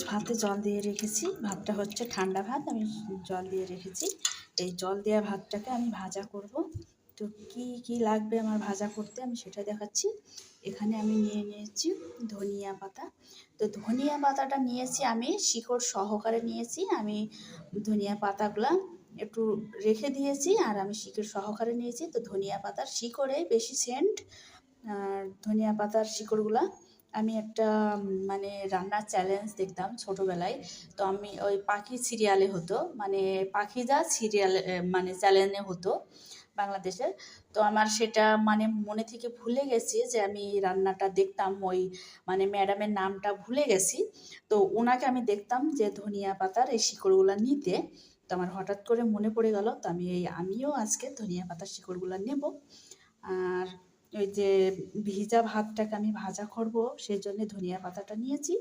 ভাতে জল দিয়ে রেখেছি। ভাতটা হচ্ছে ঠান্ডা ভাত, আমি জল দিয়ে রেখেছি। এই জল দেওয়া ভাতটাকে আমি ভাজা করব। তো কি লাগবে আমার ভাজা করতে আমি সেটা দেখাচ্ছি। এখানে আমি নিয়ে নিয়েছি ধনিয়া পাতা। তো ধনিয়া পাতাটা নিয়েছি আমি শিকড় সহকারে নিয়েছি। আমি ধনিয়া পাতাগুলা একটু রেখে দিয়েছি আর আমি শিকড় সহকারে নিয়েছি। তো ধনিয়া পাতার শিকড়ে বেশি সেন্ট। আর ধনিয়া পাতার শিকড়গুলা আমি একটা মানে রান্নার চ্যালেঞ্জ দেখতাম ছোটোবেলায়। তো আমি ওই পাখি সিরিয়ালে হতো, মানে পাখিজা সিরিয়ালে মানে চ্যানেলে হতো বাংলাদেশের। তো আমার সেটা মানে মনে থেকে ভুলে গেছি যে আমি রান্নাটা দেখতাম, ওই মানে ম্যাডামের নামটা ভুলে গেছি। তো ওনাকে আমি দেখতাম যে ধনিয়া পাতার এই শিকড়গুলো নিতে। তো আমার হঠাৎ করে মনে পড়ে গেল, তো আমিও আজকে ধনিয়া পাতার শিকড়গুলো নেব। আর ওই যে ভিজা ভাতটাকে আমি ভাজা করব, সেই জন্য ধনিয়া পাতাটা নিয়েছি।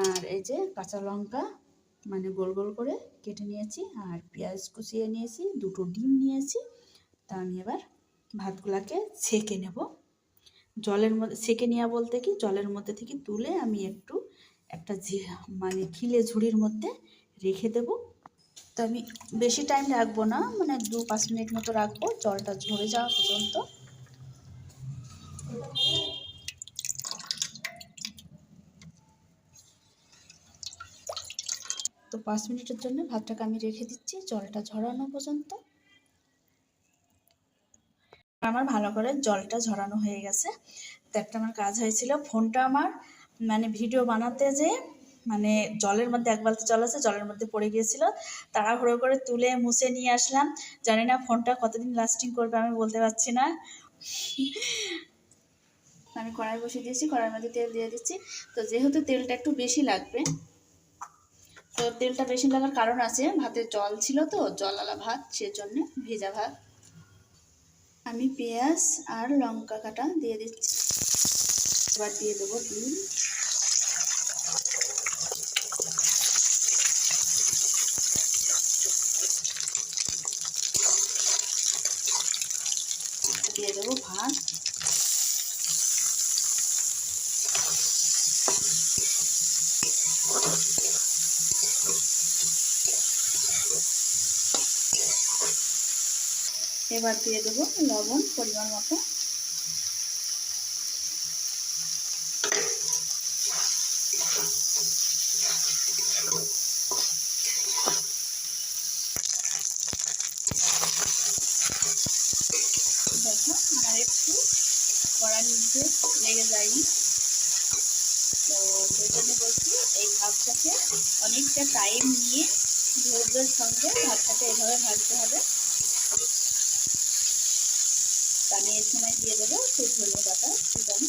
আর এই যে কাঁচা লঙ্কা মানে গোল গোল করে কেটে নিয়েছি, আর পেঁয়াজ কুচিয়ে নিয়েছি, দুটো ডিম নিয়েছি। তা আমি এবার ভাতগুলাকে ছেঁকে নেব। জলের মধ্যে ছেঁকে নেওয়া বলতে কি, জলের মধ্যে থেকে তুলে আমি একটু একটা মানে খিলে ঝুড়ির মধ্যে রেখে দেব। তো আমি বেশি টাইম রাখবো না, মানে 2-5 মিনিট মতো রাখবো, জলটা ঝরে যাওয়া পর্যন্ত। তো 5 মিনিটের জন্য ভাতটাকে আমি রেখে দিচ্ছি জলটা ঝরানো পর্যন্ত। আমার ভালো করে জলটা ঝরানো হয়ে গেছে। তো একটা আমার কাজ হয়েছিল, ফোনটা আমার মানে ভিডিও বানাতে যে মানে জলের মধ্যে এক বালতি জল আছে, জলের মধ্যে পড়ে গিয়েছিল। তাড়াহুড়ো করে তুলে মুছে নিয়ে আসলাম। জানি না ফোনটা কতদিন লাস্টিং করবে আমি বলতে পারছি না। আমি কড়াই বসিয়ে দিয়েছি, কড়াইয়ের মধ্যে তেল দিয়ে দিচ্ছি। তো যেহেতু তেলটা একটু বেশি লাগবে, তো তেলটা বেশি লাগার কারণ আছে, ভাতে জল ছিল তো, জলওয়ালা ভাত, সেজন্য ভেজা ভাত। আমি পেঁয়াজ আর লঙ্কা কাটা দিয়ে দিচ্ছি। এবার দিয়ে দেবো ডিম। দিয়ে দেবো ভাত। এবার দিয়ে দেবো লবণ পরিমাণ মতো। দেখো আর একটু কড়ার নিচে লেগে যায়নি। তো সেই জন্য বলছি এই ভাতটাকে অনেকটা টাইম নিয়ে ধৈর্যের সঙ্গে ভাতটাকে এভাবে ভাজতে হবে। আমি এর সময় দিয়ে দেবো সেই ধনে পাতা কুচানো।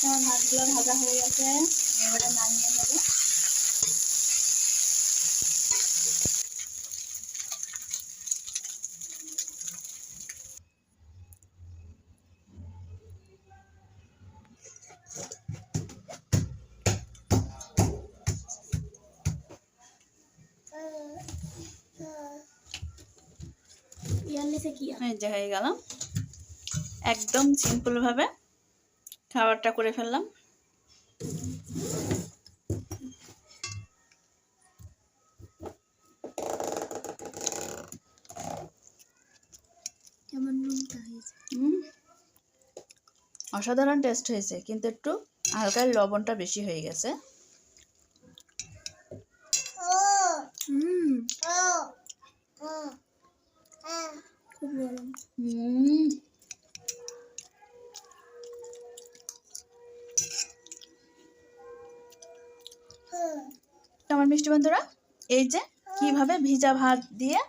আমার মাছগুলো ভাজা হয়ে গেছে, এবারে নামিয়ে নেবো। এই যে হয়ে গেল, একদম সিম্পলভাবে খাবারটা করে ফেললাম। অসাধারণ টেস্ট হয়েছে, কিন্তু একটু হালকা লবণটা বেশি হয়ে গেছে। খুব গরম। আমার মিষ্টি বন্ধুরা, এই যে কিভাবে ভিজা ভাত দিয়ে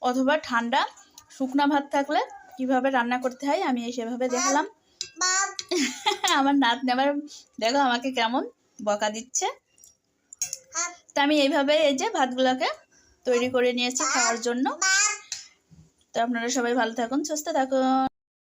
অথবা ঠান্ডা শুকনা ভাত থাকলে কিভাবে রান্না করতে হয় আমি সেভাবে দেখালাম। আমার নাতনি আবার দেখো আমাকে কেমন বকা দিচ্ছে। তা আমি এইভাবে এই যে ভাতগুলোকে তৈরি করে নিয়েছি খাওয়ার জন্য। তো আপনারা সবাই ভালো থাকুন, সুস্থ থাকুন।